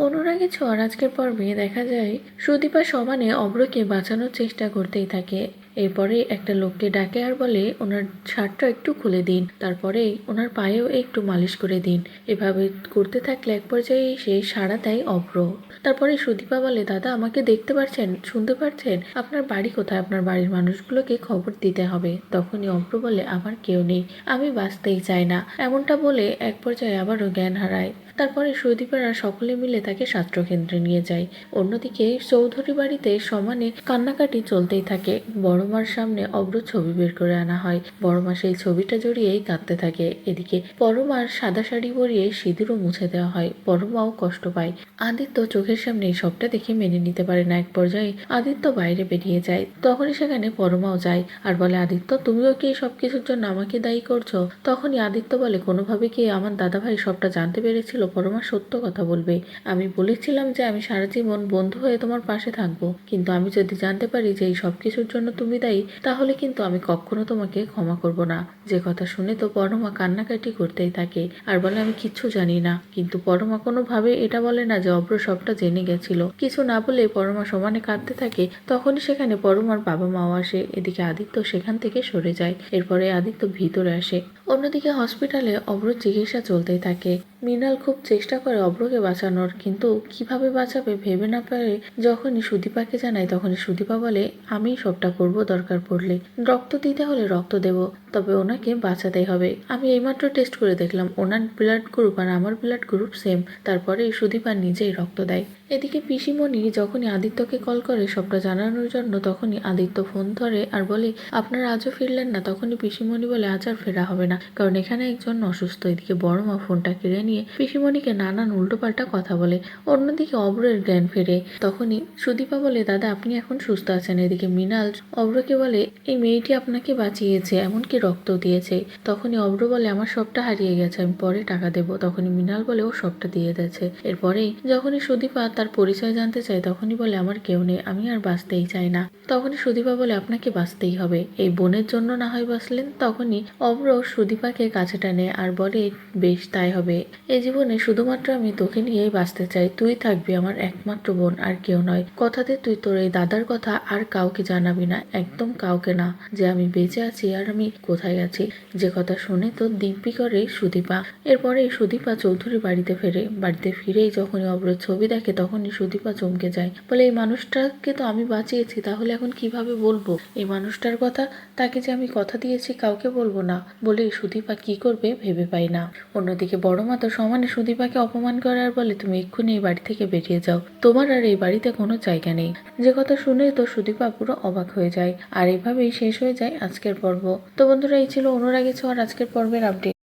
অনুরাগী ছোঁয়ার আজকের পর্বে দেখা যায় সুদীপা সমানে অভ্রকে বাঁচানোর চেষ্টা করতেই থাকে। এরপরে একটা লোককে ডাকে আর বলে ওনার শার্টটা একটু খুলে দিন, তারপরে ওনার পায়েও একটু মালিশ করে দিন। এভাবে করতে থাকলে এক পর্যায়ে সে সাড়া দেয় অভ্র। তারপরে সুদীপা বলে, দাদা আমাকে দেখতে পাচ্ছেন, শুনতে পাচ্ছেন? আপনার বাড়ি কোথায়? আপনার বাড়ির মানুষগুলোকে খবর দিতে হবে। তখনই অভ্র বলে, আমার কেউ নেই, আমি বাঁচতেই চাই না। এমনটা বলে এক পর্যায়ে আবারও জ্ঞান হারায়। তারপরে সুদীপারা সকলে মিলে তাকে স্বাস্থ্যকেন্দ্রে নিয়ে যায়। অন্যদিকে চৌধুরী বাড়িতে সমানে কান্নাকাটি চলতেই থাকে। বড়মার সামনে অভ্র ছবি বের করে আনা হয়। বড়মা সেই ছবিটা জড়িয়েই কাঁদতে থাকে। এদিকে পরমার সাদা শাড়ি পরিয়ে সিঁদুরও মুছে দেওয়া হয়। পরমাও কষ্ট পায়। আদিত্য চোখের সামনে সবটা দেখে মেনে নিতে পারে না। এক পর্যায়ে আদিত্য বাইরে বেরিয়ে যায়। তখনই সেখানে পরমাও যায় আর বলে, আদিত্য তুমিও কি সবকিছুর জন্য আমাকে দায়ী করছো? তখনই আদিত্য বলে, কোনোভাবে কি আমার দাদাভাই সবটা জানতে পেরেছিল? পরমা সত্য কথা বলবে। আমি বলেছিলাম যে আমি সারা জীবন বন্ধু হয়ে তোমার পাশে থাকবো, কিন্তু আমি যদি জানতে পারি যে এই সব কিছুর জন্য তুমি দায়ী, তাহলে কিন্তু আমি কখনো তোমাকে ক্ষমা করব না। যে কথা শুনে তো পরমা কান্নাকাটি করতেই থাকে আর বলে, আমি কিচ্ছু জানি না। কিন্তু পরমা কোনোভাবে এটা বলে না যে অভ্র সবটা জেনে গেছিল। কিছু না বলে পরমা সমানে কাঁদতে থাকে। তখনই সেখানে পরমার বাবা মাও আসে। এদিকে আদিত্য সেখান থেকে সরে যায়। এরপরে আদিত্য ভিতরে আসে। অন্যদিকে হসপিটালে অভ্র চিকিৎসা চলতেই থাকে। মৃণাল খুব চেষ্টা করে অভ্রকে বাঁচানোর, কিন্তু কিভাবে বাঁচাবে ভেবে না পারে যখনই সুদীপাকে জানায়, তখনই সুদীপা বলে, আমি সবটা করব, দরকার পড়লে রক্ত দিতে হলে রক্ত দেব, তবে ওনাকে বাঁচাতেই হবে। আমি এইমাত্র টেস্ট করে দেখলাম ওনার ব্লাড গ্রুপ আর আমার ব্লাড গ্রুপ সেম। তারপরে সুদীপা নিজেই রক্ত দেয়। এদিকে পিসিমণি যখনই আদিত্যকে কল করে সবটা জানানোর জন্য, তখনই আদিত্য ফোন ধরে আর বলে, আপনারা আজও ফিরলেন না? তখনই পিসিমণি বলে, আজ আর ফেরা হবে না, কারণ এখানে একজন অসুস্থ। এদিকে বড়মা ফোনটা কেড়ে নিয়ে পিসিমণিকে নানান উল্টোপাল্টা কথা বলে। অন্যদিকে অভ্রের জ্ঞান ফেরে। তখনই সুদীপা বলে, দাদা আপনি এখন সুস্থ আছেন। এদিকে মৃণাল অভ্রকে বলে, এই মেয়েটি আপনাকে বাঁচিয়েছে, এমনকি রক্ত দিয়েছে। তখনই অভ্র বলে, আমার সবটা হারিয়ে গেছে, আমি পরে টাকা দেবো। তখনই মৃণাল বলে, ও সবটা দিয়ে দিয়েছে। এরপরেই যখনই সুদীপা তার পরিচয় জানতে চায়, তখনই বলে, আমার কেউ নেই, আমি আর বাঁচতেই চাই না। তখনই সুদীপা বলে, আপনাকে বাঁচতেই হবে, এই বোনের জন্য না হয় বাঁচলেন। তখনই অভ্র সুদীপাকে কাছে টানে আর বলে, বেশ তাই হবে। এই জীবনে শুধুমাত্র আমি তোকে নিয়েই বাঁচতে চাই, তুই থাকবি আমার একমাত্র বোন, আর কেউ নয়। কথাতে তুই তোর এই দাদার কথা আর কাউকে জানাবি না, একদম কাউকে না, যে আমি বেঁচে আছি আর আমি কোথায় আছি। যে কথা শুনে তো দিব্যি করে সুদীপা। এরপরে সুদীপা চৌধুরী বাড়িতে ফেরে। বাড়িতে ফিরেই যখনই অভ্রের ছবি দেখে, তখনই সুদীপা চমকে যায়। বলে, এই মানুষটাকে তো আমি বাঁচিয়েছি, তাহলে এখন কিভাবে বলবো এই মানুষটার কথা? তাকে যে আমি কথা দিয়েছি কাউকে বলবো না বলে সুদীপা কি করবে ভেবে পায় না। অন্যদিকে বড়মা তো সমানে সুদীপাকে অপমান করে আর বলে, তুমি এক্ষুনি এই বাড়ি থেকে বেরিয়ে যাও, তোমার আর এই বাড়িতে কোনো জায়গা নেই। যে কথা শুনে তো সুদীপা পুরো অবাক হয়ে যায়। আর এভাবেই শেষ হয়ে যায় আজকের পর্ব। তো বন্ধুরা, এই ছিল অনুরাগী ছোঁয়ার আজকের পর্বের আপডেট।